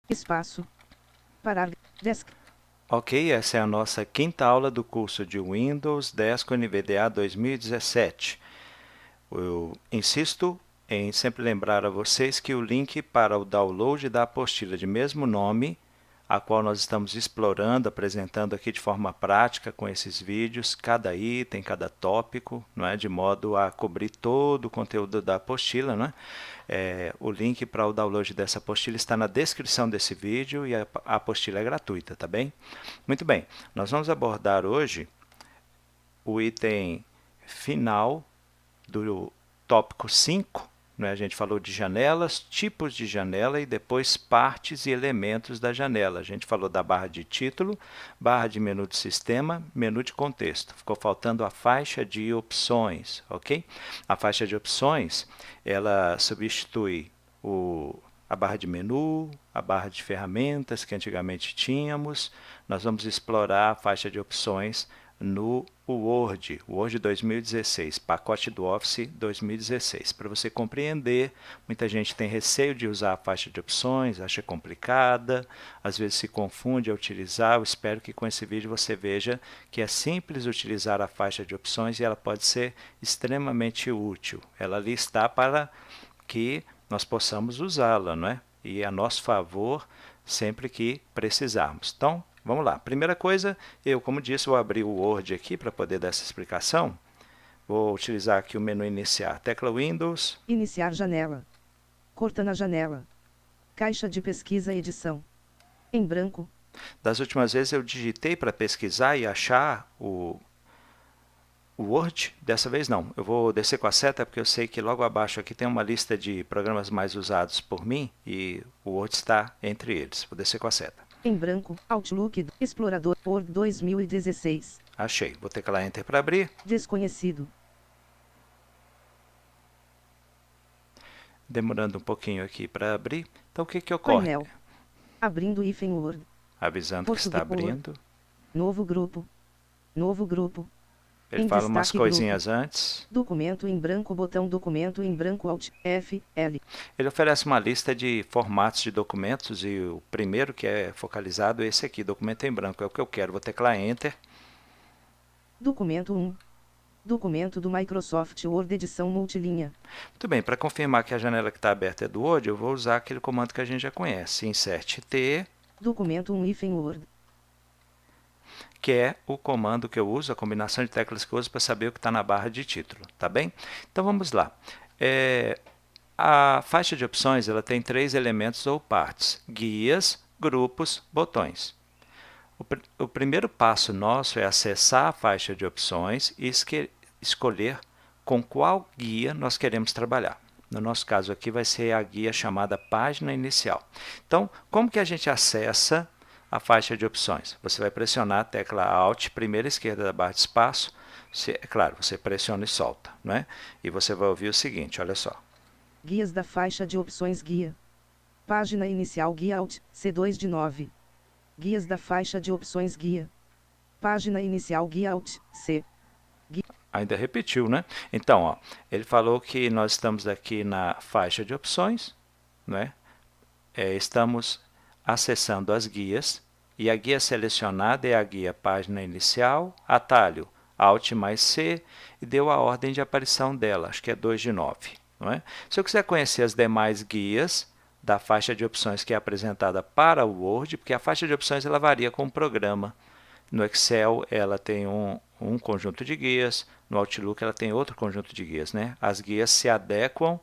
Espaço. Parar. Desk. Ok, essa é a nossa quinta aula do curso de Windows 10 com NVDA 2017. Eu insisto em sempre lembrar a vocês que o link para o download da apostila de mesmo nome, a qual nós estamos explorando, apresentando aqui de forma prática com esses vídeos, cada item, cada tópico, não é? De modo a cobrir todo o conteúdo da apostila, não é? O link para o download dessa apostila está na descrição desse vídeo e a apostila é gratuita, tá bem? Muito bem, nós vamos abordar hoje o item final do tópico 5, né? A gente falou de janelas, tipos de janela e depois partes e elementos da janela. A gente falou da barra de título, barra de menu de sistema, menu de contexto. Ficou faltando a faixa de opções, ok? A faixa de opções, ela substitui a barra de menu, a barra de ferramentas que antigamente tínhamos. Nós vamos explorar a faixa de opções no Word 2016, pacote do Office 2016. Para você compreender, muita gente tem receio de usar a faixa de opções, acha complicada, às vezes se confunde a utilizar. Eu espero que com esse vídeo você veja que é simples utilizar a faixa de opções e ela pode ser extremamente útil. Ela ali está para que nós possamos usá-la, não é? E a nosso favor sempre que precisarmos. Então, vamos lá. Primeira coisa, como disse, vou abrir o Word aqui para poder dar essa explicação. Vou utilizar aqui o menu iniciar. Tecla Windows. Iniciar janela. Corta na janela. Caixa de pesquisa edição. Em branco. Das últimas vezes eu digitei para pesquisar e achar o Word. Dessa vez não. Eu vou descer com a seta porque eu sei que logo abaixo aqui tem uma lista de programas mais usados por mim e o Word está entre eles. Vou descer com a seta. Em branco, Outlook, Explorador, Word 2016. Achei. Vou teclar Enter para abrir. Desconhecido. Demorando um pouquinho aqui para abrir. Então, o que ocorre? Painel. Abrindo hífen Word. Avisando que está abrindo. Novo grupo. Novo grupo. Ele fala umas coisinhas antes. Documento em branco, botão documento em branco, Alt, F, L. Ele oferece uma lista de formatos de documentos e o primeiro que é focalizado é esse aqui, documento em branco, é o que eu quero. Vou teclar Enter. Documento 1. Documento do Microsoft Word edição multilinha. Muito bem, para confirmar que a janela que está aberta é do Word, eu vou usar aquele comando que a gente já conhece, Insert T. Documento 1 hífen Word. Que é o comando que eu uso, a combinação de teclas que eu uso para saber o que está na barra de título, tá bem? Então vamos lá. A faixa de opções ela tem 3 elementos ou partes: guias, grupos, botões. O primeiro passo nosso é acessar a faixa de opções e escolher com qual guia nós queremos trabalhar. No nosso caso aqui vai ser a guia chamada página inicial. Então, como que a gente acessa a faixa de opções? Você vai pressionar a tecla Alt, primeira esquerda da barra de espaço. É claro, você pressiona e solta, não é? E você vai ouvir o seguinte, olha só. Guias da faixa de opções guia. Página inicial guia Alt, C2 de 9. Guias da faixa de opções guia. Página inicial guia Alt, C. Guia. Ainda repetiu, né? Então, ó, ele falou que nós estamos aqui na faixa de opções, né? Estamos acessando as guias e a guia selecionada é a guia página inicial, atalho Alt mais C e deu a ordem de aparição dela, acho que é 2 de 9. Não é? Se eu quiser conhecer as demais guias da faixa de opções que é apresentada para o Word, porque a faixa de opções ela varia com o programa. No Excel ela tem um conjunto de guias, no Outlook ela tem outro conjunto de guias, né? As guias se adequam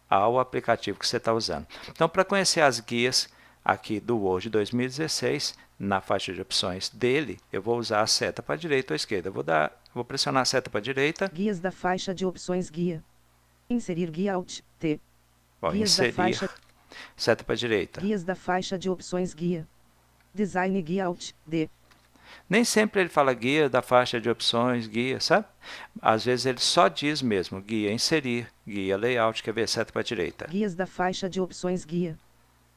ao aplicativo que você está usando. Então, para conhecer as guias aqui do Word 2016, na faixa de opções dele, eu vou usar a seta para a direita ou à esquerda. Vou pressionar a seta para a direita. Guias da faixa de opções guia. Inserir guia Alt, T. Vou inserir, da faixa... seta para a direita. Guias da faixa de opções guia. Design guia Alt, D. Nem sempre ele fala guia da faixa de opções, guia, sabe? Às vezes ele só diz mesmo, guia inserir, guia layout, quer ver, seta para a direita. Guias da faixa de opções guia.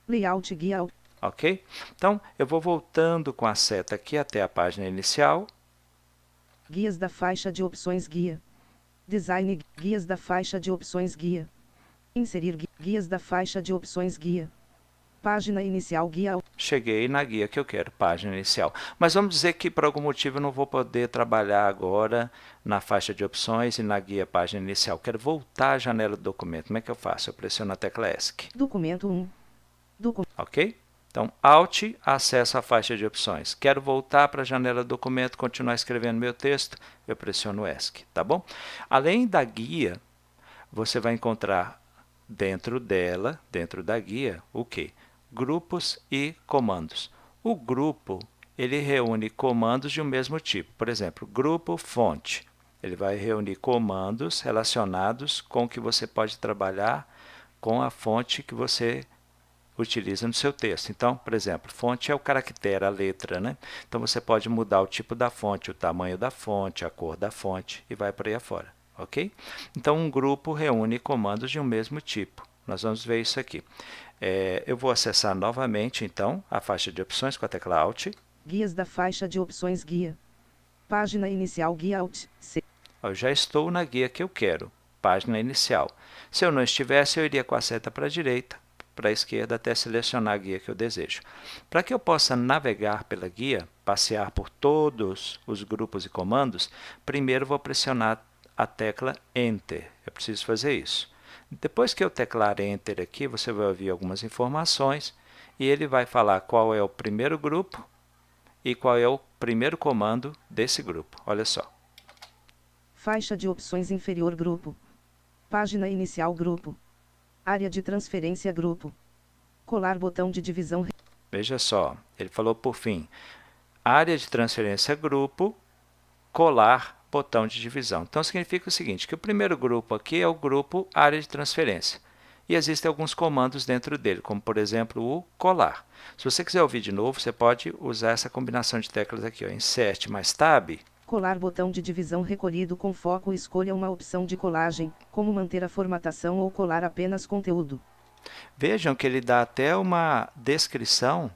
Layout guia Alt. Ok? Então, eu vou voltando com a seta aqui até a página inicial. Guias da faixa de opções guia. Design, guias da faixa de opções guia. Inserir guias da faixa de opções guia. Página inicial guia. Cheguei na guia que eu quero, página inicial. Mas vamos dizer que por algum motivo eu não vou poder trabalhar agora na faixa de opções e na guia página inicial. Quero voltar à janela do documento. Como é que eu faço? Eu pressiono a tecla ESC. Documento 1. Ok? Então, Alt, acesso à faixa de opções. Quero voltar para a janela do documento, continuar escrevendo meu texto, eu pressiono ESC, tá bom? Além da guia, você vai encontrar dentro dela, dentro da guia, o quê? Grupos e comandos. O grupo, ele reúne comandos de um mesmo tipo. Por exemplo, grupo fonte. Ele vai reunir comandos relacionados com o que você pode trabalhar com a fonte que você utiliza no seu texto. Então, por exemplo, fonte é o caractere, a letra, né? Então, você pode mudar o tipo da fonte, o tamanho da fonte, a cor da fonte e vai por aí afora, ok? Então, um grupo reúne comandos de um mesmo tipo. Nós vamos ver isso aqui. Eu vou acessar novamente, então, a faixa de opções com a tecla Alt. Guias da faixa de opções guia. Página inicial guia Alt C. Eu já estou na guia que eu quero, página inicial. Se eu não estivesse, eu iria com a seta para a direita, para a esquerda, até selecionar a guia que eu desejo. Para que eu possa navegar pela guia, passear por todos os grupos e comandos, primeiro vou pressionar a tecla Enter. Eu preciso fazer isso. Depois que eu teclar Enter aqui, você vai ouvir algumas informações e ele vai falar qual é o primeiro grupo e qual é o primeiro comando desse grupo. Olha só. Faixa de opções inferior grupo. Página inicial grupo. Área de transferência grupo. Colar botão de divisão. Veja só, ele falou por fim, área de transferência grupo, colar botão de divisão. Então, significa o seguinte, que o primeiro grupo aqui é o grupo área de transferência. E existem alguns comandos dentro dele, como, por exemplo, o colar. Se você quiser ouvir de novo, você pode usar essa combinação de teclas aqui, ó, Insert mais Tab. Colar botão de divisão recolhido com foco. Escolha uma opção de colagem, como manter a formatação ou colar apenas conteúdo. Vejam que ele dá até uma descrição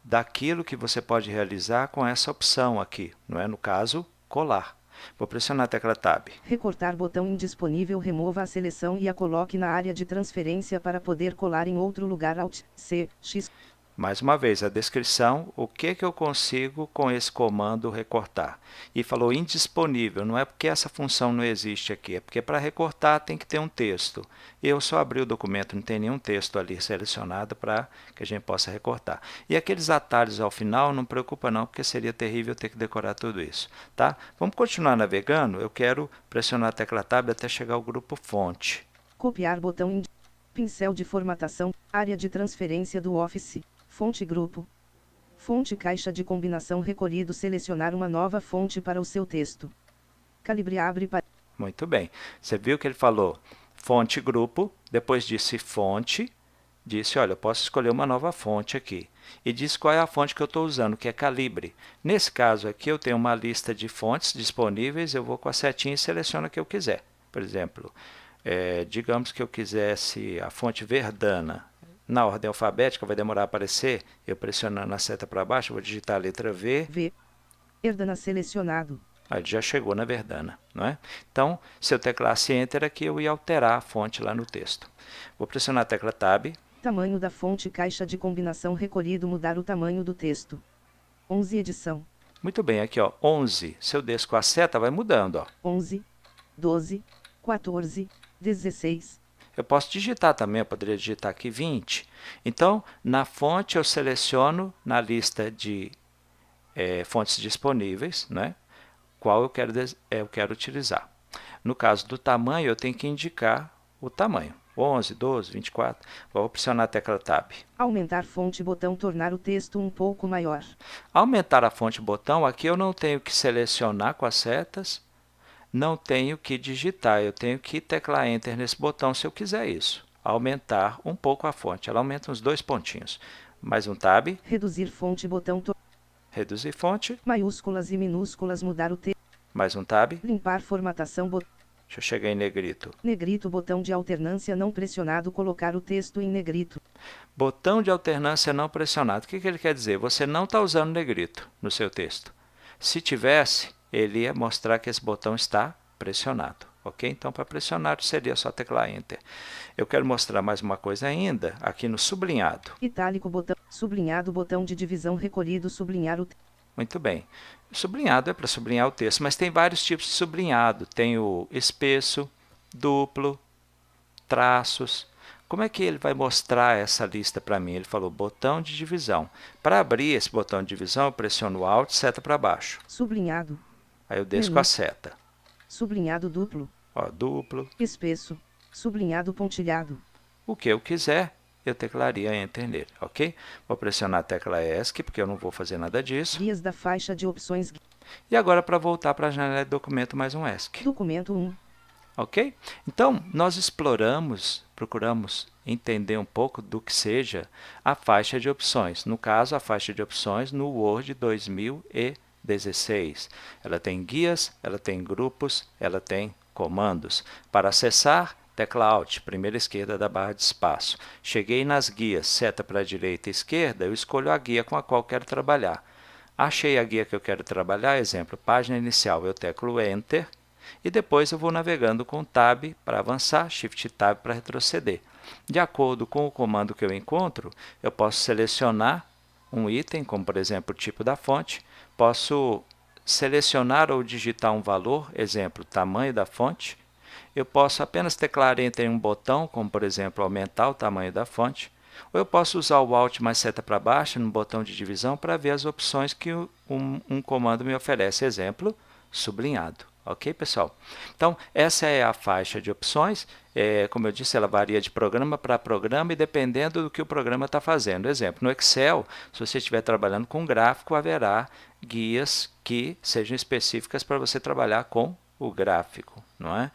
daquilo que você pode realizar com essa opção aqui, não é? No caso, colar. Vou pressionar a tecla Tab. Recortar botão indisponível. Remova a seleção e a coloque na área de transferência para poder colar em outro lugar. Alt, C, X. Mais uma vez, a descrição, o que eu consigo com esse comando recortar. E falou indisponível, não é porque essa função não existe aqui, é porque para recortar tem que ter um texto. Eu só abri o documento, não tem nenhum texto ali selecionado para que a gente possa recortar. E aqueles atalhos ao final, não preocupa não, porque seria terrível ter que decorar tudo isso. Tá? Vamos continuar navegando, eu quero pressionar a tecla Tab até chegar ao grupo fonte. Copiar botão pincel de formatação, área de transferência do Office. Fonte grupo. Fonte caixa de combinação recolhido. Selecionar uma nova fonte para o seu texto. Calibre abre para... Muito bem. Você viu que ele falou fonte grupo, depois disse fonte, disse, olha, eu posso escolher uma nova fonte aqui. E disse qual é a fonte que eu estou usando, que é Calibre. Nesse caso aqui, eu tenho uma lista de fontes disponíveis, eu vou com a setinha e seleciono a que eu quiser. Por exemplo, digamos que eu quisesse a fonte Verdana. Na ordem alfabética, vai demorar a aparecer, eu pressionando a seta para baixo, vou digitar a letra V. Verdana selecionado. Aí já chegou na Verdana, não é? Então, se eu teclasse Enter aqui, eu ia alterar a fonte lá no texto. Vou pressionar a tecla Tab. Tamanho da fonte caixa de combinação recolhido. Mudar o tamanho do texto. 11 edição. Muito bem, aqui ó, 11. Se eu desço com a seta, vai mudando, ó. 11, 12, 14, 16. Eu posso digitar também, eu poderia digitar aqui 20. Então, na fonte eu seleciono na lista de fontes disponíveis, né, qual eu quero utilizar. No caso do tamanho, eu tenho que indicar o tamanho. 11, 12, 24. Vou pressionar a tecla Tab. Aumentar fonte botão. Tornar o texto um pouco maior. Aumentar a fonte botão, aqui eu não tenho que selecionar com as setas. Não tenho que digitar, eu tenho que teclar Enter nesse botão se eu quiser isso. Aumentar um pouco a fonte, ela aumenta uns 2 pontinhos. Mais um Tab. Reduzir fonte botão. Reduzir fonte. Maiúsculas e minúsculas. Mudar o texto. Mais um Tab. Limpar formatação botão. Deixa eu chegar em negrito. Negrito botão de alternância não pressionado. Colocar o texto em negrito. Botão de alternância não pressionado. O que ele quer dizer? Você não está usando negrito no seu texto. Se tivesse, ele ia mostrar que esse botão está pressionado. ok? Então, para pressionar, seria só teclar Enter. Eu quero mostrar mais uma coisa ainda, aqui no sublinhado. Itálico, botão, sublinhado, botão de divisão recolhido, sublinhar o... Muito bem. O sublinhado é para sublinhar o texto, mas tem vários tipos de sublinhado. Tem o espesso, duplo, traços. Como é que ele vai mostrar essa lista para mim? Ele falou botão de divisão. Para abrir esse botão de divisão, eu pressiono o Alt, seta para baixo. Sublinhado. Aí eu desço Menu. com a seta. Sublinhado duplo. Ó, duplo. Espesso. Sublinhado pontilhado. O que eu quiser, eu teclaria Enter nele, ok? Vou pressionar a tecla ESC, porque eu não vou fazer nada disso. Guias da faixa de opções. E agora, para voltar para a janela de documento, mais um ESC. Documento 1. Ok? Então, nós procuramos entender um pouco do que seja a faixa de opções. No caso, a faixa de opções no Word 2016. Ela tem guias, ela tem grupos, ela tem comandos. Para acessar, tecla Alt, primeira esquerda da barra de espaço. Cheguei nas guias, seta para a direita e esquerda, eu escolho a guia com a qual quero trabalhar. Achei a guia que eu quero trabalhar, exemplo, página inicial, eu teclo Enter. E depois eu vou navegando com Tab para avançar, Shift Tab para retroceder. De acordo com o comando que eu encontro, eu posso selecionar um item, como por exemplo o tipo da fonte, posso selecionar ou digitar um valor, exemplo, tamanho da fonte. Eu posso apenas teclar Enter em um botão, como por exemplo aumentar o tamanho da fonte. Ou eu posso usar o Alt mais seta para baixo no botão de divisão para ver as opções que um comando me oferece, exemplo, sublinhado. Ok, pessoal? Então, essa é a faixa de opções. Como eu disse, ela varia de programa para programa e dependendo do que o programa está fazendo. Exemplo, no Excel, se você estiver trabalhando com gráfico, haverá guias que sejam específicas para você trabalhar com o gráfico, não é?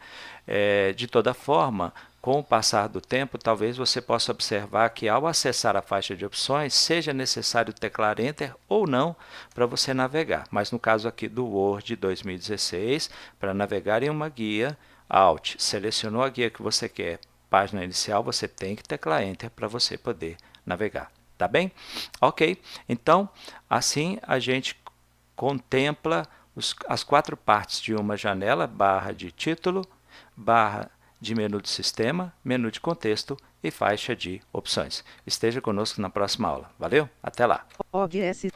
De toda forma, com o passar do tempo, talvez você possa observar que ao acessar a faixa de opções, seja necessário teclar Enter ou não para você navegar. Mas no caso aqui do Word 2016, para navegar em uma guia, Alt, selecionou a guia que você quer, página inicial, você tem que teclar Enter para você poder navegar. Tá bem? Ok, então assim a gente contempla as quatro partes de uma janela, barra de título, barra de menu de sistema, menu de contexto e faixa de opções. Esteja conosco na próxima aula. Valeu? Até lá! OGS